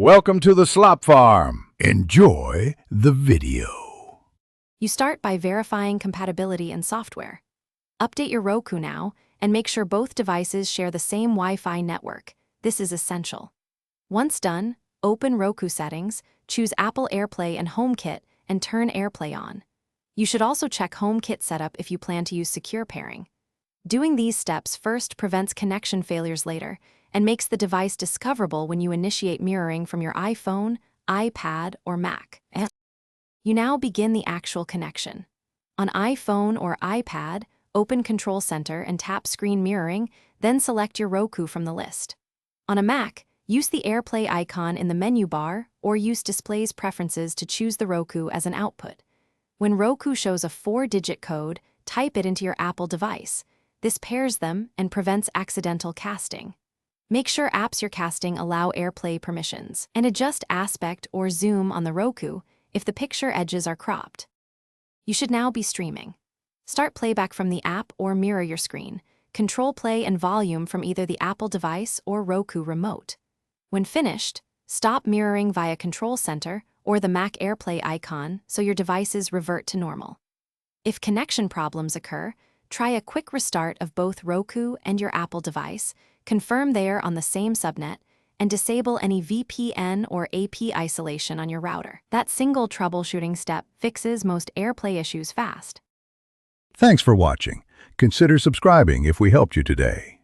Welcome to the Slop Farm. Enjoy the video. You start by verifying compatibility and software. Update your Roku now and make sure both devices share the same Wi-Fi network. This is essential. Once done, open Roku settings, choose Apple Airplay and HomeKit, and turn Airplay on. You should also check HomeKit setup if you plan to use secure pairing. Doing these steps first prevents connection failures later and makes the device discoverable when you initiate mirroring from your iPhone, iPad, or Mac. You now begin the actual connection. On iPhone or iPad, open Control Center and tap Screen Mirroring, then select your Roku from the list. On a Mac, use the Airplay icon in the menu bar or use Display's Preferences to choose the Roku as an output. When Roku shows a 4-digit code, type it into your Apple device. This pairs them and prevents accidental casting. Make sure apps you're casting allow Airplay permissions, and adjust aspect or zoom on the Roku if the picture edges are cropped. You should now be streaming. Start playback from the app or mirror your screen. Control play and volume from either the Apple device or Roku remote. When finished, stop mirroring via Control Center or the Mac Airplay icon so your devices revert to normal. If connection problems occur, try a quick restart of both Roku and your Apple device, confirm they are on the same subnet, and disable any VPN or AP isolation on your router. That single troubleshooting step fixes most Airplay issues fast. Thanks for watching. Consider subscribing if we helped you today.